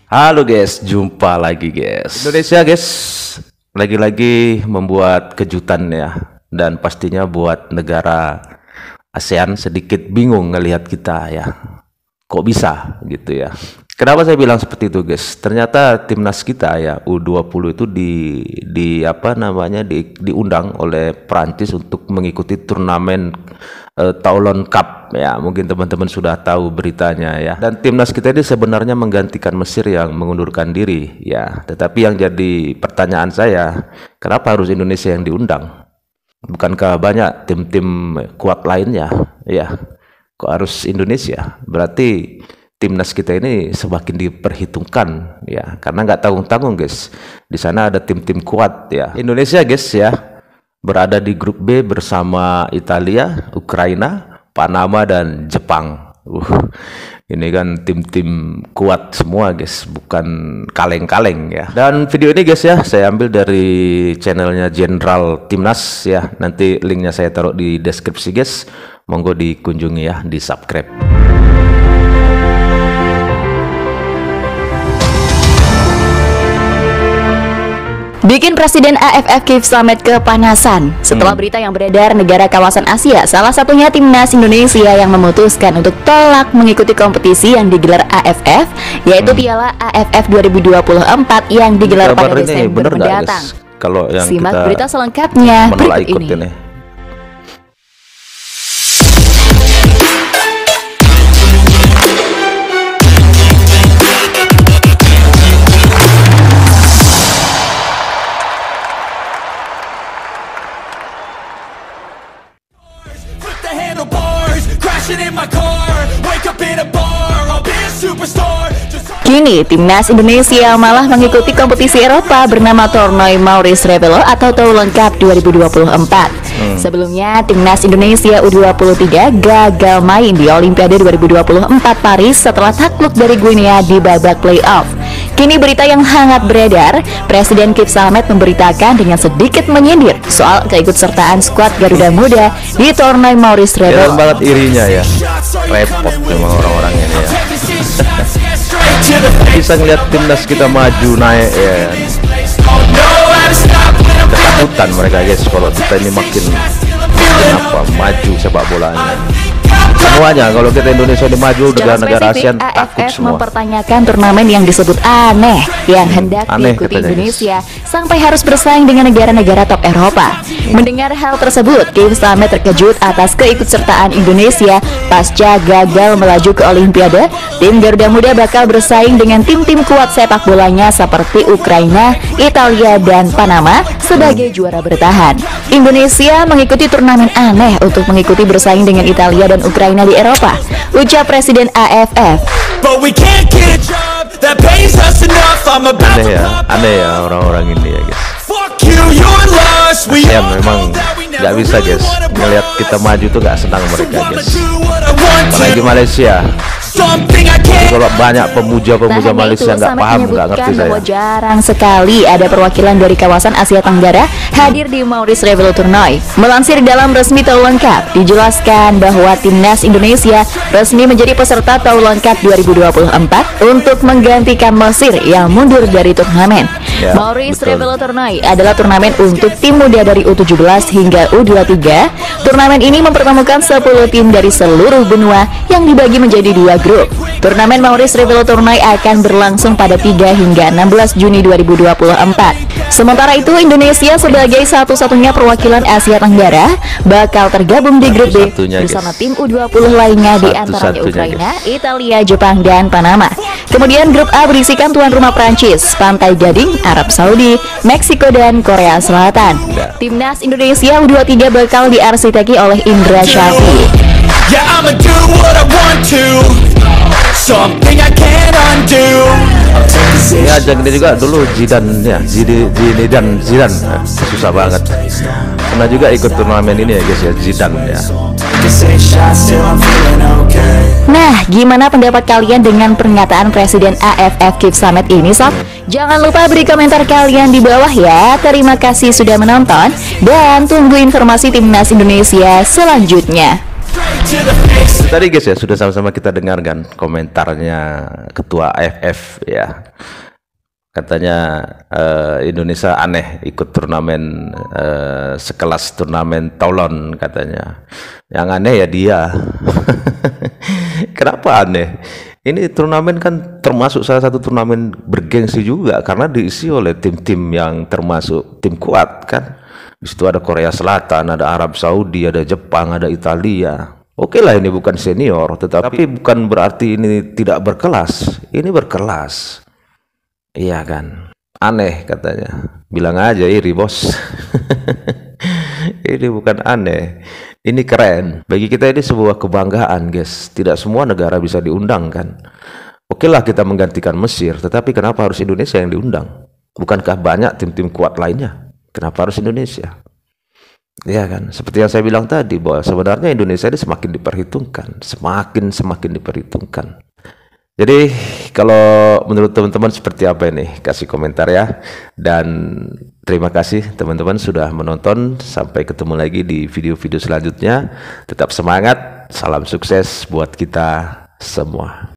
Halo guys, jumpa lagi guys. Indonesia guys, lagi-lagi membuat kejutan ya. Dan pastinya buat negara ASEAN sedikit bingung ngelihat kita ya. Kok bisa gitu ya. Kenapa saya bilang seperti itu guys? Ternyata timnas kita ya U20 itu diundang oleh Prancis untuk mengikuti turnamen Toulon Cup ya. Mungkin teman-teman sudah tahu beritanya ya. Dan timnas kita ini sebenarnya menggantikan Mesir yang mengundurkan diri ya. Tetapi yang jadi pertanyaan saya, kenapa harus Indonesia yang diundang? Bukankah banyak tim-tim kuat lainnya ya? Kok harus Indonesia? Berarti timnas kita ini semakin diperhitungkan ya, karena nggak tanggung-tanggung guys. Di sana ada tim-tim kuat ya. Indonesia guys ya berada di grup B bersama Italia, Ukraina, Panama dan Jepang. Ini kan tim-tim kuat semua guys, bukan kaleng-kaleng ya. Dan video ini guys ya saya ambil dari channelnya Jenderal Timnas ya. Nanti linknya saya taruh di deskripsi guys. Monggo dikunjungi ya, di subscribe. Bikin Presiden AFF Kif Samet kepanasan setelah berita yang beredar negara kawasan Asia, salah satunya timnas Indonesia yang memutuskan untuk tolak mengikuti kompetisi yang digelar AFF, yaitu Piala AFF 2024 yang digelar pada Desember mendatang. Kalau yang simak kita berita selengkapnya berikut ini. Kini timnas Indonesia malah mengikuti kompetisi Eropa bernama Tournoi Maurice Revello atau Toulon Cup 2024. Sebelumnya timnas Indonesia U23 gagal main di Olimpiade 2024 Paris setelah takluk dari Guinea di babak playoff. Kini berita yang hangat beredar, Presiden Kif Samet memberitakan dengan sedikit menyindir soal keikutsertaan skuad Garuda Muda di Tournoi Maurice Revello. Jangan banget irinya ya, repot memang orang-orang ini ya. Bisa ngeliat timnas kita maju naik ya. Ketakutan mereka guys kalau kita ini makin maju sepak bolanya. Semuanya kalau kita Indonesia ini maju, negara-negara ASEAN takut semua. Mempertanyakan turnamen yang disebut aneh yang hendak diikuti Indonesia sampai harus bersaing dengan negara-negara top Eropa. Mendengar hal tersebut, Kif Samet terkejut atas keikutsertaan Indonesia pasca gagal melaju ke Olimpiade. Tim Garuda Muda bakal bersaing dengan tim-tim kuat sepak bolanya seperti Ukraina, Italia dan Panama sebagai juara bertahan. Indonesia mengikuti turnamen aneh untuk mengikuti bersaing dengan Italia dan Ukraina di Eropa, ucap Presiden AFF. Aneh ya orang-orang ini ya guys. ASEAN memang nggak bisa guys ngelihat kita maju tuh nggak senang mereka guys. Apalagi Malaysia. Kalau banyak pemuja-pemuja Malaysia nggak paham, nggak ngerti saya. Bahwa jarang sekali ada perwakilan dari kawasan Asia Tenggara hadir di Maurice Revello Tournoi. Melansir dalam resmi Toulon Cup, dijelaskan bahwa timnas Indonesia resmi menjadi peserta Toulon Cup 2024 untuk menggantikan Mesir yang mundur dari turnamen. Ya, Maurice Revello Tournoi adalah turnamen untuk tim muda dari U17 hingga U23. Turnamen ini mempertemukan 10 tim dari seluruh benua yang dibagi menjadi 2 grup. Turnamen Maurice Revello Tournoi akan berlangsung pada 3 hingga 16 Juni 2024. Sementara itu, Indonesia sebagai satu-satunya perwakilan Asia Tenggara bakal tergabung di grup B bersama tim U20 lainnya di antaranya Ukraina, Italia, Jepang, dan Panama. Kemudian grup A berisikan tuan rumah Prancis, Pantai Gading, Arab Saudi, Meksiko, dan Korea Selatan. Timnas Indonesia U23 bakal diarsiteki oleh Indra Syafri. Ya jangan juga dulu Zidane susah banget. Pernah juga ikut turnamen ini ya guys ya, Zidane ya. Nah, gimana pendapat kalian dengan pernyataan Presiden AFF Kif Samet ini sob? Jangan lupa beri komentar kalian di bawah ya. Terima kasih sudah menonton dan tunggu informasi timnas Indonesia selanjutnya. Tadi guys ya, sudah sama-sama kita dengarkan komentarnya Ketua AFF ya. Katanya Indonesia aneh ikut turnamen sekelas turnamen Toulon katanya. Yang aneh ya dia. Kenapa aneh? Ini turnamen kan termasuk salah satu turnamen bergengsi juga karena diisi oleh tim-tim yang termasuk tim kuat kan. Di situ ada Korea Selatan, ada Arab Saudi, ada Jepang, ada Italia. Oke lah ini bukan senior, tetapi bukan berarti ini tidak berkelas. Ini berkelas. Iya kan? Aneh katanya. Bilang aja iri bos. Ini bukan aneh. Ini keren. Bagi kita ini sebuah kebanggaan guys. Tidak semua negara bisa diundang kan. Oke lah kita menggantikan Mesir, tetapi kenapa harus Indonesia yang diundang? Bukankah banyak tim-tim kuat lainnya? Kenapa harus Indonesia? Ya kan, seperti yang saya bilang tadi bahwa sebenarnya Indonesia ini semakin diperhitungkan, semakin diperhitungkan. Jadi kalau menurut teman-teman seperti apa ini? Kasih komentar ya. Dan terima kasih teman-teman sudah menonton. Sampai ketemu lagi di video-video selanjutnya. Tetap semangat, salam sukses buat kita semua.